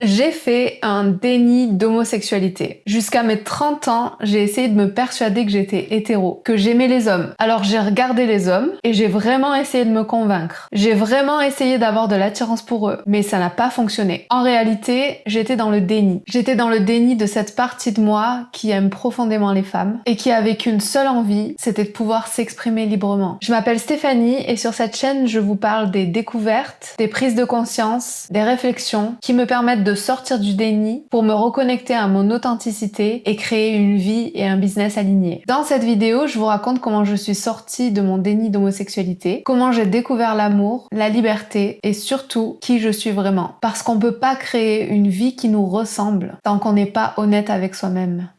J'ai fait un déni d'homosexualité. Jusqu'à mes 30 ans, j'ai essayé de me persuader que j'étais hétéro, que j'aimais les hommes. Alors j'ai regardé les hommes et j'ai vraiment essayé de me convaincre. J'ai vraiment essayé d'avoir de l'attirance pour eux, mais ça n'a pas fonctionné. En réalité, j'étais dans le déni. J'étais dans le déni de cette partie de moi qui aime profondément les femmes et qui avait qu'une seule envie, c'était de pouvoir s'exprimer librement. Je m'appelle Stéphanie et sur cette chaîne, je vous parle des découvertes, des prises de conscience, des réflexions qui me permettent de sortir du déni pour me reconnecter à mon authenticité et créer une vie et un business alignés. Dans cette vidéo, je vous raconte comment je suis sortie de mon déni d'homosexualité, comment j'ai découvert l'amour, la liberté et surtout qui je suis vraiment. Parce qu'on peut pas créer une vie qui nous ressemble tant qu'on n'est pas honnête avec soi-même.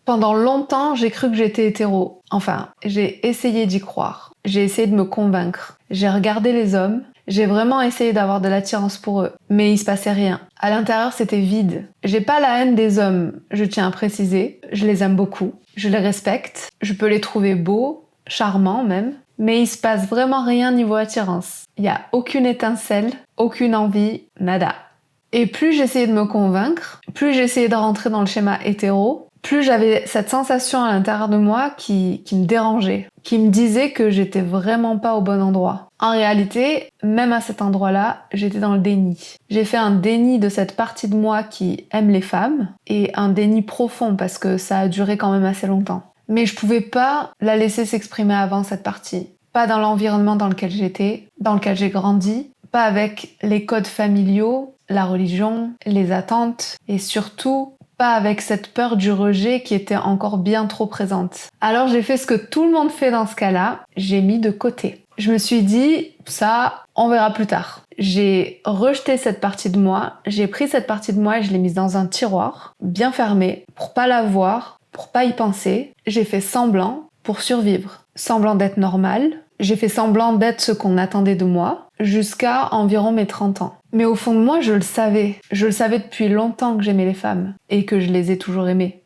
Pendant longtemps, j'ai cru que j'étais hétéro. Enfin, j'ai essayé d'y croire. J'ai essayé de me convaincre. J'ai regardé les hommes. J'ai vraiment essayé d'avoir de l'attirance pour eux. Mais il se passait rien. À l'intérieur, c'était vide. J'ai pas la haine des hommes, je tiens à préciser. Je les aime beaucoup. Je les respecte. Je peux les trouver beaux, charmants même. Mais il se passe vraiment rien niveau attirance. Il y a aucune étincelle, aucune envie, nada. Et plus j'essayais de me convaincre, plus j'essayais de rentrer dans le schéma hétéro, plus j'avais cette sensation à l'intérieur de moi qui me dérangeait, qui me disait que j'étais vraiment pas au bon endroit. En réalité, même à cet endroit-là, j'étais dans le déni. J'ai fait un déni de cette partie de moi qui aime les femmes, et un déni profond parce que ça a duré quand même assez longtemps. Mais je pouvais pas la laisser s'exprimer avant cette partie. Pas dans l'environnement dans lequel j'étais, dans lequel j'ai grandi, pas avec les codes familiaux, la religion, les attentes, et surtout pas avec cette peur du rejet qui était encore bien trop présente. Alors j'ai fait ce que tout le monde fait dans ce cas-là, j'ai mis de côté. Je me suis dit, ça, on verra plus tard. J'ai rejeté cette partie de moi, j'ai pris cette partie de moi et je l'ai mise dans un tiroir, bien fermé, pour pas la voir, pour pas y penser. J'ai fait semblant pour survivre. Semblant d'être normal. J'ai fait semblant d'être ce qu'on attendait de moi, jusqu'à environ mes 30 ans. Mais au fond de moi, je le savais. Je le savais depuis longtemps que j'aimais les femmes, et que je les ai toujours aimées.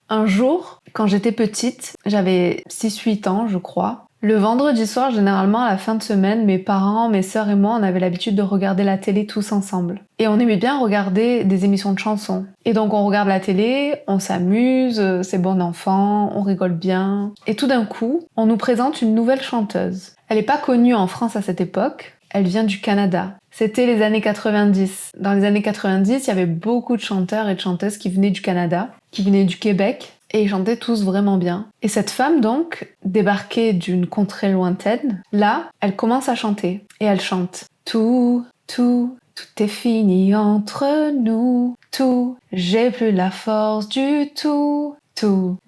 Un jour, quand j'étais petite, j'avais 6-8 ans, je crois, le vendredi soir, généralement à la fin de semaine, mes parents, mes sœurs et moi, on avait l'habitude de regarder la télé tous ensemble. Et on aimait bien regarder des émissions de chansons. Et donc on regarde la télé, on s'amuse, c'est bon enfant, on rigole bien. Et tout d'un coup, on nous présente une nouvelle chanteuse. Elle n'est pas connue en France à cette époque, elle vient du Canada. C'était les années 90. Dans les années 90, il y avait beaucoup de chanteurs et de chanteuses qui venaient du Canada, qui venaient du Québec, et ils chantaient tous vraiment bien. Et cette femme donc, débarquée d'une contrée lointaine, là, elle commence à chanter. Et elle chante « Tout est fini entre nous, tout, j'ai plus la force du tout,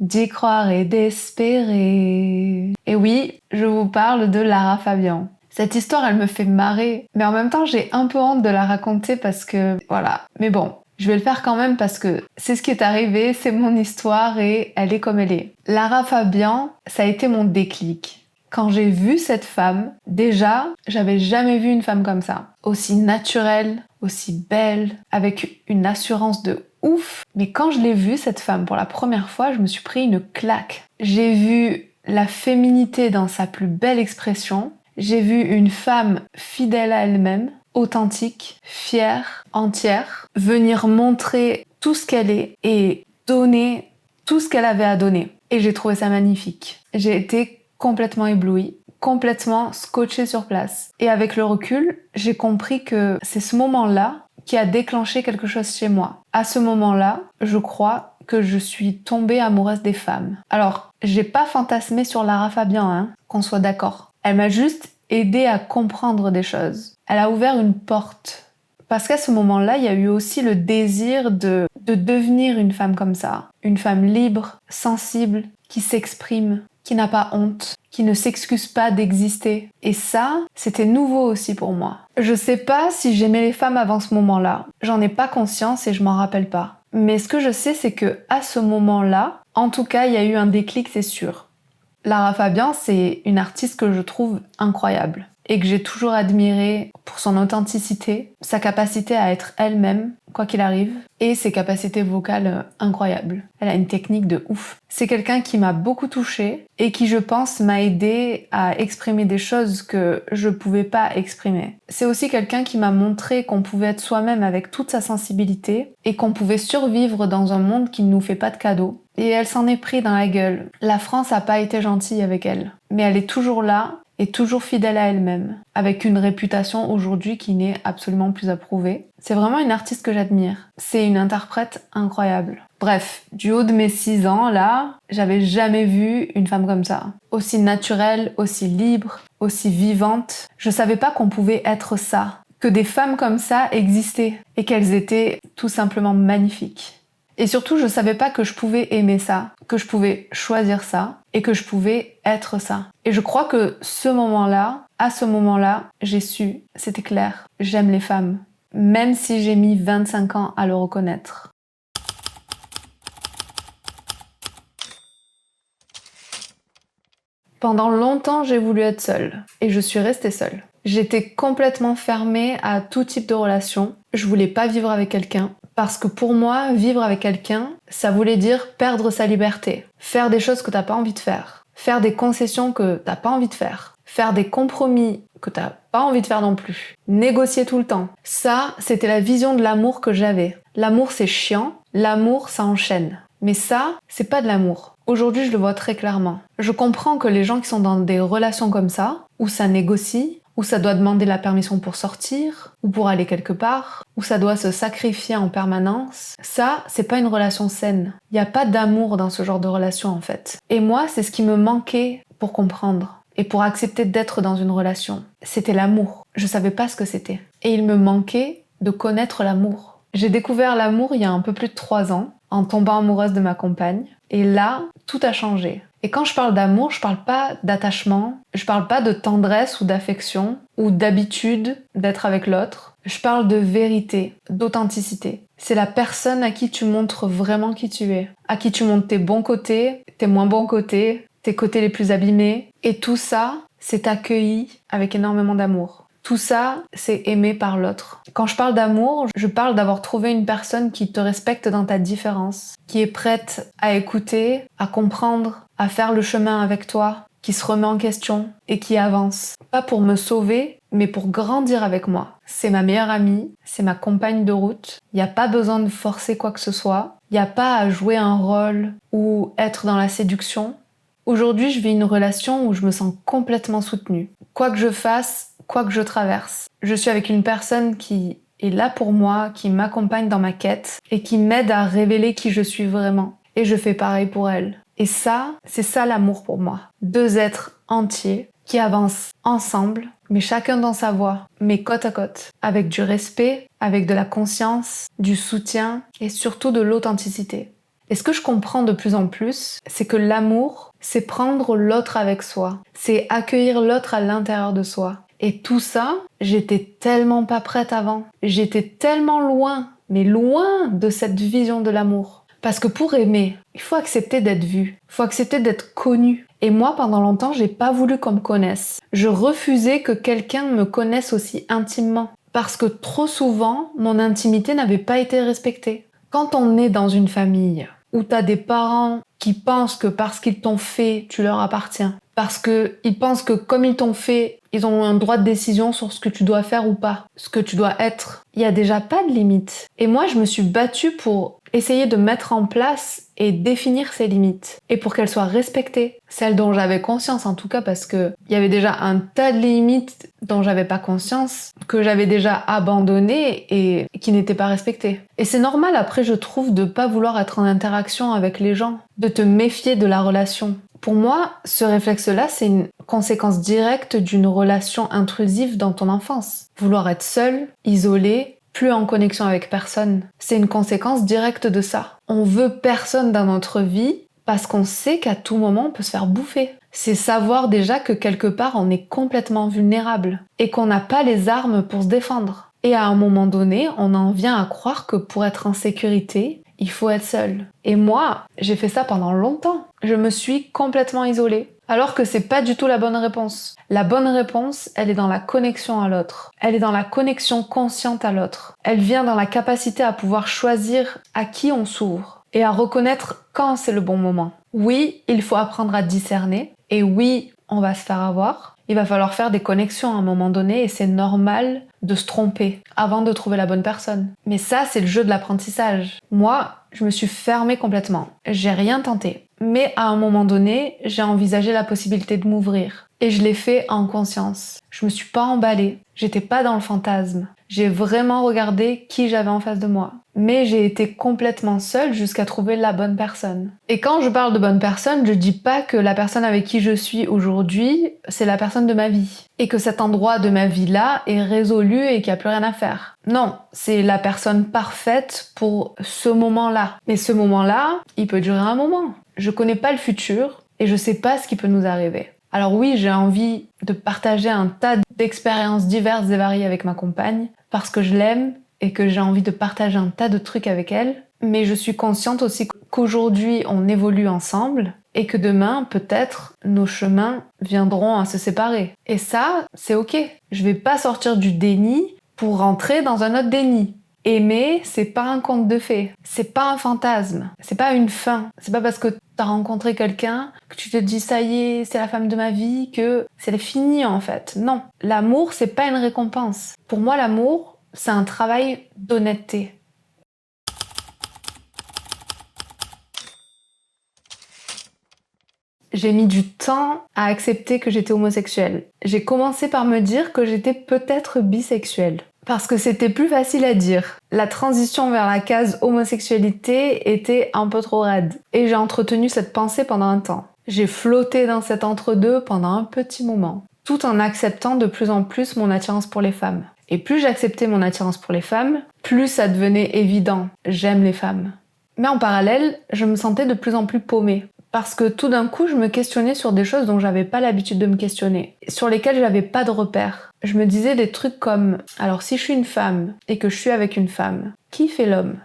d'y croire et d'espérer. » Et oui, je vous parle de Lara Fabian. Cette histoire, elle me fait marrer, mais en même temps, j'ai un peu honte de la raconter parce que, voilà. Mais bon, je vais le faire quand même parce que c'est ce qui est arrivé, c'est mon histoire et elle est comme elle est. Lara Fabian, ça a été mon déclic. Quand j'ai vu cette femme, déjà, j'avais jamais vu une femme comme ça. Aussi naturelle, aussi belle, avec une assurance de ouf. Mais quand je l'ai vue, cette femme, pour la première fois, je me suis pris une claque. J'ai vu la féminité dans sa plus belle expression. J'ai vu une femme fidèle à elle-même, authentique, fière, entière, venir montrer tout ce qu'elle est et donner tout ce qu'elle avait à donner. Et j'ai trouvé ça magnifique. J'ai été complètement éblouie, complètement scotchée sur place. Et avec le recul, j'ai compris que c'est ce moment-là qui a déclenché quelque chose chez moi. À ce moment-là, je crois que je suis tombée amoureuse des femmes. Alors, j'ai pas fantasmé sur Lara Fabian, hein, qu'on soit d'accord. Elle m'a juste aidée à comprendre des choses. Elle a ouvert une porte. Parce qu'à ce moment-là, il y a eu aussi le désir de devenir une femme comme ça. Une femme libre, sensible, qui s'exprime, qui n'a pas honte, qui ne s'excuse pas d'exister. Et ça, c'était nouveau aussi pour moi. Je sais pas si j'aimais les femmes avant ce moment-là. J'en ai pas conscience et je m'en rappelle pas. Mais ce que je sais, c'est que à ce moment-là, en tout cas, il y a eu un déclic, c'est sûr. Lara Fabian, c'est une artiste que je trouve incroyable. et que j'ai toujours admirée pour son authenticité, sa capacité à être elle-même, quoi qu'il arrive, et ses capacités vocales incroyables. Elle a une technique de ouf. C'est quelqu'un qui m'a beaucoup touchée et qui, je pense, m'a aidée à exprimer des choses que je pouvais pas exprimer. C'est aussi quelqu'un qui m'a montré qu'on pouvait être soi-même avec toute sa sensibilité et qu'on pouvait survivre dans un monde qui ne nous fait pas de cadeaux. Et elle s'en est pris dans la gueule. La France a pas été gentille avec elle, mais elle est toujours là et toujours fidèle à elle-même, avec une réputation aujourd'hui qui n'est absolument plus approuvée. C'est vraiment une artiste que j'admire. C'est une interprète incroyable. Bref, du haut de mes 6 ans, là, j'avais jamais vu une femme comme ça. Aussi naturelle, aussi libre, aussi vivante. Je savais pas qu'on pouvait être ça, que des femmes comme ça existaient et qu'elles étaient tout simplement magnifiques. Et surtout, je savais pas que je pouvais aimer ça, que je pouvais choisir ça et que je pouvais être ça. Et je crois que à ce moment-là, j'ai su, c'était clair, j'aime les femmes. Même si j'ai mis 25 ans à le reconnaître. Pendant longtemps, j'ai voulu être seule. Et je suis restée seule. J'étais complètement fermée à tout type de relation. Je voulais pas vivre avec quelqu'un. Parce que pour moi, vivre avec quelqu'un, ça voulait dire perdre sa liberté. Faire des choses que t'as pas envie de faire. Faire des concessions que t'as pas envie de faire. Faire des compromis que t'as pas envie de faire non plus. Négocier tout le temps. Ça, c'était la vision de l'amour que j'avais. L'amour, c'est chiant. L'amour, ça enchaîne. Mais ça, c'est pas de l'amour. Aujourd'hui, je le vois très clairement. Je comprends que les gens qui sont dans des relations comme ça, où ça négocie, où ça doit demander la permission pour sortir, ou pour aller quelque part, où ça doit se sacrifier en permanence, ça, c'est pas une relation saine. Il n'y a pas d'amour dans ce genre de relation, en fait. Et moi, c'est ce qui me manquait pour comprendre et pour accepter d'être dans une relation. C'était l'amour. Je savais pas ce que c'était. Et il me manquait de connaître l'amour. J'ai découvert l'amour il y a un peu plus de 3 ans, en tombant amoureuse de ma compagne. Et là, tout a changé. Et quand je parle d'amour, je parle pas d'attachement, je parle pas de tendresse ou d'affection, ou d'habitude d'être avec l'autre. Je parle de vérité, d'authenticité. C'est la personne à qui tu montres vraiment qui tu es, à qui tu montres tes bons côtés, tes moins bons côtés, tes côtés les plus abîmés. Et tout ça, c'est accueilli avec énormément d'amour. Tout ça, c'est aimé par l'autre. Quand je parle d'amour, je parle d'avoir trouvé une personne qui te respecte dans ta différence, qui est prête à écouter, à comprendre, à faire le chemin avec toi, qui se remet en question et qui avance. Pas pour me sauver, mais pour grandir avec moi. C'est ma meilleure amie, c'est ma compagne de route. Il n'y a pas besoin de forcer quoi que ce soit. Il n'y a pas à jouer un rôle ou être dans la séduction. Aujourd'hui, je vis une relation où je me sens complètement soutenue. Quoi que je fasse, quoi que je traverse, je suis avec une personne qui est là pour moi, qui m'accompagne dans ma quête et qui m'aide à révéler qui je suis vraiment. Et je fais pareil pour elle. Et ça, c'est ça l'amour pour moi. 2 êtres entiers qui avancent ensemble, mais chacun dans sa voie, mais côte à côte, avec du respect, avec de la conscience, du soutien et surtout de l'authenticité. Et ce que je comprends de plus en plus, c'est que l'amour, c'est prendre l'autre avec soi, c'est accueillir l'autre à l'intérieur de soi. Et tout ça, j'étais tellement pas prête avant. J'étais tellement loin, mais loin de cette vision de l'amour. Parce que pour aimer, il faut accepter d'être vu, il faut accepter d'être connu. Et moi, pendant longtemps, j'ai pas voulu qu'on me connaisse. Je refusais que quelqu'un me connaisse aussi intimement. Parce que trop souvent, mon intimité n'avait pas été respectée. Quand on est dans une famille où t'as des parents qui pensent que parce qu'ils t'ont fait, tu leur appartiens. Parce qu'ils pensent que comme ils t'ont fait, ils ont un droit de décision sur ce que tu dois faire ou pas, ce que tu dois être. Il y a déjà pas de limite. Et moi, je me suis battue pour essayer de mettre en place et définir ces limites. Et pour qu'elles soient respectées. Celles dont j'avais conscience en tout cas, parce que il y avait déjà un tas de limites dont j'avais pas conscience, que j'avais déjà abandonnées et qui n'étaient pas respectées. Et c'est normal après, je trouve, de pas vouloir être en interaction avec les gens, de te méfier de la relation. Pour moi, ce réflexe-là, c'est une conséquence directe d'une relation intrusive dans ton enfance. Vouloir être seul, isolé, plus en connexion avec personne. C'est une conséquence directe de ça. On veut personne dans notre vie parce qu'on sait qu'à tout moment, on peut se faire bouffer. C'est savoir déjà que quelque part, on est complètement vulnérable et qu'on n'a pas les armes pour se défendre. Et à un moment donné, on en vient à croire que pour être en sécurité, il faut être seul. Et moi, j'ai fait ça pendant longtemps. Je me suis complètement isolée. Alors que c'est pas du tout la bonne réponse. La bonne réponse, elle est dans la connexion à l'autre. Elle est dans la connexion consciente à l'autre. Elle vient dans la capacité à pouvoir choisir à qui on s'ouvre et à reconnaître quand c'est le bon moment. Oui, il faut apprendre à discerner et oui, on va se faire avoir. Il va falloir faire des connexions à un moment donné et c'est normal de se tromper avant de trouver la bonne personne. Mais ça, c'est le jeu de l'apprentissage. Moi, je me suis fermée complètement. J'ai rien tenté. Mais à un moment donné, j'ai envisagé la possibilité de m'ouvrir. Et je l'ai fait en conscience. Je me suis pas emballée. J'étais pas dans le fantasme. J'ai vraiment regardé qui j'avais en face de moi. Mais j'ai été complètement seule jusqu'à trouver la bonne personne. Et quand je parle de bonne personne, je dis pas que la personne avec qui je suis aujourd'hui, c'est la personne de ma vie. Et que cet endroit de ma vie-là est résolu et qu'il n'y a plus rien à faire. Non, c'est la personne parfaite pour ce moment-là. Mais ce moment-là, il peut durer un moment. Je connais pas le futur et je sais pas ce qui peut nous arriver. Alors oui, j'ai envie de partager un tas d'expériences diverses et variées avec ma compagne parce que je l'aime et que j'ai envie de partager un tas de trucs avec elle. Mais je suis consciente aussi qu'aujourd'hui, on évolue ensemble et que demain, peut-être, nos chemins viendront à se séparer. Et ça, c'est ok. Je vais pas sortir du déni pour rentrer dans un autre déni. Aimer, c'est pas un conte de fées. C'est pas un fantasme. C'est pas une fin. C'est pas parce que t'as rencontré quelqu'un que tu te dis ça y est, c'est la femme de ma vie, que c'est fini en fait. Non. L'amour, c'est pas une récompense. Pour moi, l'amour, c'est un travail d'honnêteté. J'ai mis du temps à accepter que j'étais homosexuelle. J'ai commencé par me dire que j'étais peut-être bisexuelle. Parce que c'était plus facile à dire. La transition vers la case homosexualité était un peu trop raide. Et j'ai entretenu cette pensée pendant un temps. J'ai flotté dans cet entre-deux pendant un petit moment. Tout en acceptant de plus en plus mon attirance pour les femmes. Et plus j'acceptais mon attirance pour les femmes, plus ça devenait évident. J'aime les femmes. Mais en parallèle, je me sentais de plus en plus paumée. Parce que tout d'un coup, je me questionnais sur des choses dont j'avais pas l'habitude de me questionner, sur lesquelles j'avais pas de repères. Je me disais des trucs comme, alors si je suis une femme et que je suis avec une femme, qui fait l'homme ?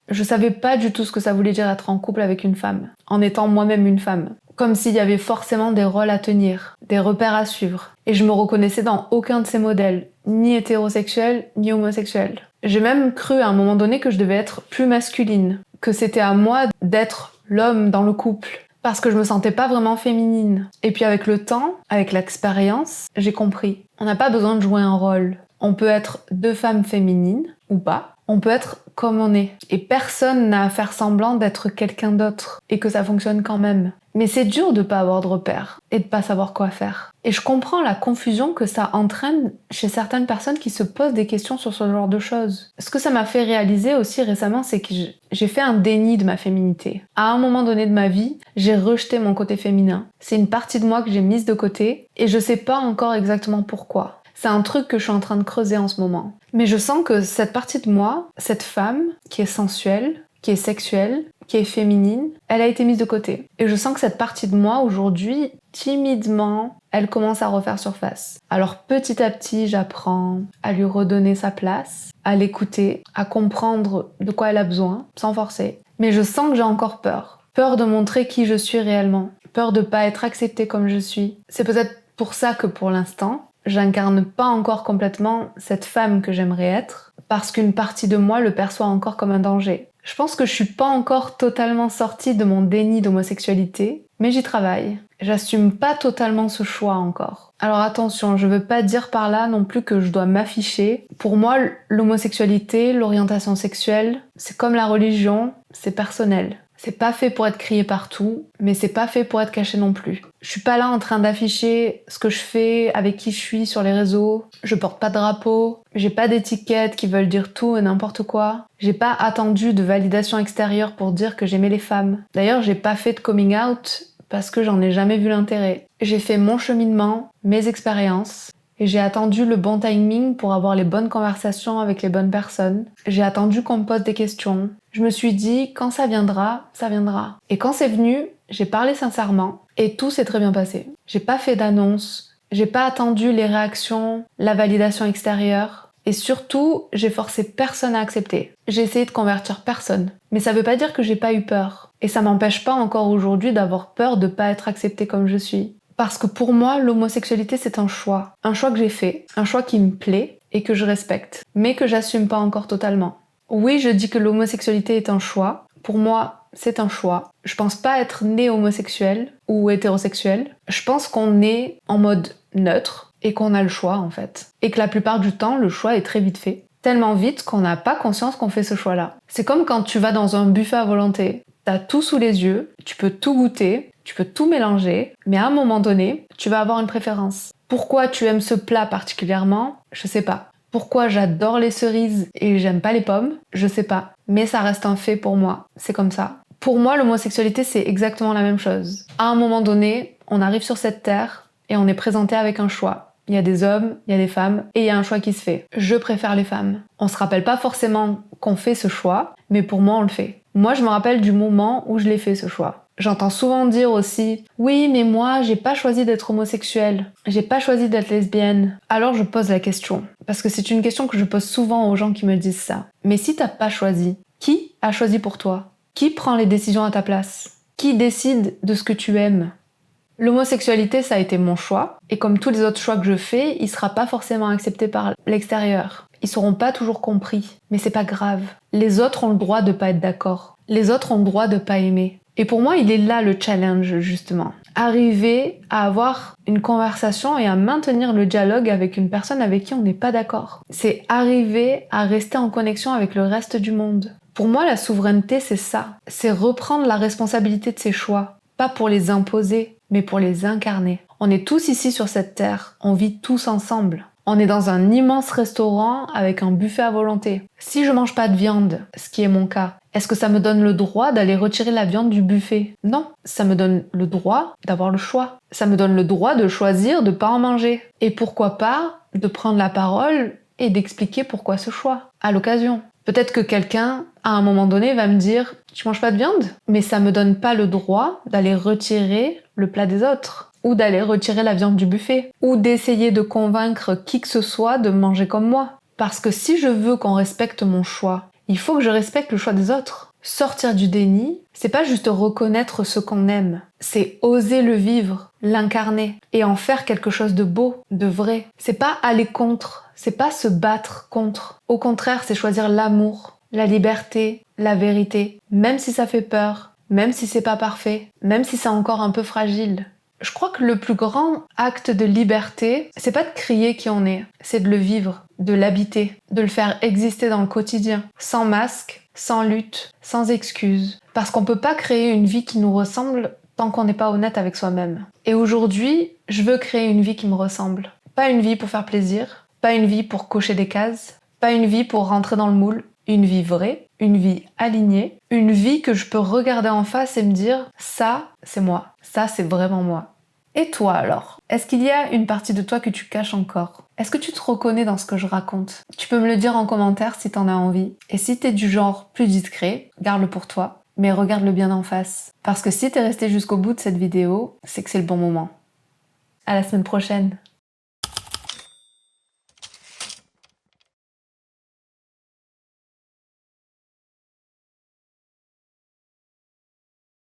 Je savais pas du tout ce que ça voulait dire être en couple avec une femme, en étant moi-même une femme. Comme s'il y avait forcément des rôles à tenir, des repères à suivre. Et je me reconnaissais dans aucun de ces modèles, ni hétérosexuel, ni homosexuel. J'ai même cru à un moment donné que je devais être plus masculine, que c'était à moi d'être l'homme dans le couple, parce que je me sentais pas vraiment féminine. Et puis avec le temps, avec l'expérience, j'ai compris. On n'a pas besoin de jouer un rôle. On peut être deux femmes féminines, ou pas. On peut être comme on est. Et personne n'a à faire semblant d'être quelqu'un d'autre. Et que ça fonctionne quand même. Mais c'est dur de pas avoir de repères. Et de pas savoir quoi faire. Et je comprends la confusion que ça entraîne chez certaines personnes qui se posent des questions sur ce genre de choses. Ce que ça m'a fait réaliser aussi récemment, c'est que j'ai fait un déni de ma féminité. À un moment donné de ma vie, j'ai rejeté mon côté féminin. C'est une partie de moi que j'ai mise de côté. Et je sais pas encore exactement pourquoi. C'est un truc que je suis en train de creuser en ce moment. Mais je sens que cette partie de moi, cette femme qui est sensuelle, qui est sexuelle, qui est féminine, elle a été mise de côté. Et je sens que cette partie de moi, aujourd'hui, timidement, elle commence à refaire surface. Alors petit à petit, j'apprends à lui redonner sa place, à l'écouter, à comprendre de quoi elle a besoin, sans forcer. Mais je sens que j'ai encore peur. Peur de montrer qui je suis réellement. Peur de pas être acceptée comme je suis. C'est peut-être pour ça que pour l'instant, j'incarne pas encore complètement cette femme que j'aimerais être, parce qu'une partie de moi le perçoit encore comme un danger. Je pense que je suis pas encore totalement sortie de mon déni d'homosexualité, mais j'y travaille. J'assume pas totalement ce choix encore. Alors attention, je veux pas dire par là non plus que je dois m'afficher. Pour moi, l'homosexualité, l'orientation sexuelle, c'est comme la religion, c'est personnel. C'est pas fait pour être crié partout, mais c'est pas fait pour être caché non plus. Je suis pas là en train d'afficher ce que je fais, avec qui je suis sur les réseaux. Je porte pas de drapeau. J'ai pas d'étiquettes qui veulent dire tout et n'importe quoi. J'ai pas attendu de validation extérieure pour dire que j'aimais les femmes. D'ailleurs, j'ai pas fait de coming out parce que j'en ai jamais vu l'intérêt. J'ai fait mon cheminement, mes expériences. Et j'ai attendu le bon timing pour avoir les bonnes conversations avec les bonnes personnes. J'ai attendu qu'on me pose des questions. Je me suis dit, quand ça viendra, ça viendra. Et quand c'est venu, j'ai parlé sincèrement et tout s'est très bien passé. J'ai pas fait d'annonce, j'ai pas attendu les réactions, la validation extérieure. Et surtout, j'ai forcé personne à accepter. J'ai essayé de convertir personne. Mais ça veut pas dire que j'ai pas eu peur. Et ça m'empêche pas encore aujourd'hui d'avoir peur de pas être acceptée comme je suis. Parce que pour moi, l'homosexualité, c'est un choix. Un choix que j'ai fait, un choix qui me plaît et que je respecte, mais que j'assume pas encore totalement. Oui, je dis que l'homosexualité est un choix. Pour moi, c'est un choix. Je pense pas être né homosexuel ou hétérosexuel. Je pense qu'on est en mode neutre et qu'on a le choix en fait. Et que la plupart du temps, le choix est très vite fait. Tellement vite qu'on n'a pas conscience qu'on fait ce choix-là. C'est comme quand tu vas dans un buffet à volonté. T'as tout sous les yeux, tu peux tout goûter, tu peux tout mélanger, mais à un moment donné, tu vas avoir une préférence. Pourquoi tu aimes ce plat particulièrement? Je sais pas. Pourquoi j'adore les cerises et j'aime pas les pommes? Je sais pas. Mais ça reste un fait pour moi. C'est comme ça. Pour moi, l'homosexualité, c'est exactement la même chose. À un moment donné, on arrive sur cette terre et on est présenté avec un choix. Il y a des hommes, il y a des femmes, et il y a un choix qui se fait. Je préfère les femmes. On se rappelle pas forcément qu'on fait ce choix, mais pour moi, on le fait. Moi, je me rappelle du moment où je l'ai fait, ce choix. J'entends souvent dire aussi « Oui, mais moi, j'ai pas choisi d'être homosexuelle. J'ai pas choisi d'être lesbienne. » Alors je pose la question. Parce que c'est une question que je pose souvent aux gens qui me disent ça. Mais si t'as pas choisi, qui a choisi pour toi? Qui prend les décisions à ta place? Qui décide de ce que tu aimes? L'homosexualité, ça a été mon choix, et comme tous les autres choix que je fais, il sera pas forcément accepté par l'extérieur. Ils seront pas toujours compris, mais c'est pas grave. Les autres ont le droit de pas être d'accord. Les autres ont le droit de pas aimer. Et pour moi, il est là le challenge, justement. Arriver à avoir une conversation et à maintenir le dialogue avec une personne avec qui on n'est pas d'accord. C'est arriver à rester en connexion avec le reste du monde. Pour moi, la souveraineté, c'est ça. C'est reprendre la responsabilité de ses choix. Pas pour les imposer, mais pour les incarner. On est tous ici sur cette terre, on vit tous ensemble. On est dans un immense restaurant avec un buffet à volonté. Si je mange pas de viande, ce qui est mon cas, est-ce que ça me donne le droit d'aller retirer la viande du buffet? Non, ça me donne le droit d'avoir le choix. Ça me donne le droit de choisir de pas en manger. Et pourquoi pas de prendre la parole et d'expliquer pourquoi ce choix, à l'occasion. Peut-être que quelqu'un, à un moment donné, va me dire « Tu manges pas de viande ?» Mais ça me donne pas le droit d'aller retirer le plat des autres, ou d'aller retirer la viande du buffet, ou d'essayer de convaincre qui que ce soit de manger comme moi. Parce que si je veux qu'on respecte mon choix, il faut que je respecte le choix des autres. Sortir du déni, c'est pas juste reconnaître ce qu'on aime, c'est oser le vivre, l'incarner, et en faire quelque chose de beau, de vrai. C'est pas aller contre, c'est pas se battre contre. Au contraire, c'est choisir l'amour, la liberté, la vérité, même si ça fait peur, même si c'est pas parfait, même si c'est encore un peu fragile. Je crois que le plus grand acte de liberté, c'est pas de crier qui on est, c'est de le vivre, de l'habiter, de le faire exister dans le quotidien, sans masque, sans lutte, sans excuse. Parce qu'on peut pas créer une vie qui nous ressemble tant qu'on n'est pas honnête avec soi-même. Et aujourd'hui, je veux créer une vie qui me ressemble. Pas une vie pour faire plaisir, pas une vie pour cocher des cases, pas une vie pour rentrer dans le moule, une vie vraie, une vie alignée, une vie que je peux regarder en face et me dire « ça, c'est moi, ça, c'est vraiment moi ». Et toi alors? Est-ce qu'il y a une partie de toi que tu caches encore? Est-ce que tu te reconnais dans ce que je raconte? Tu peux me le dire en commentaire si t'en as envie. Et si t'es du genre plus discret, garde-le pour toi, mais regarde-le bien en face. Parce que si t'es resté jusqu'au bout de cette vidéo, c'est que c'est le bon moment. À la semaine prochaine!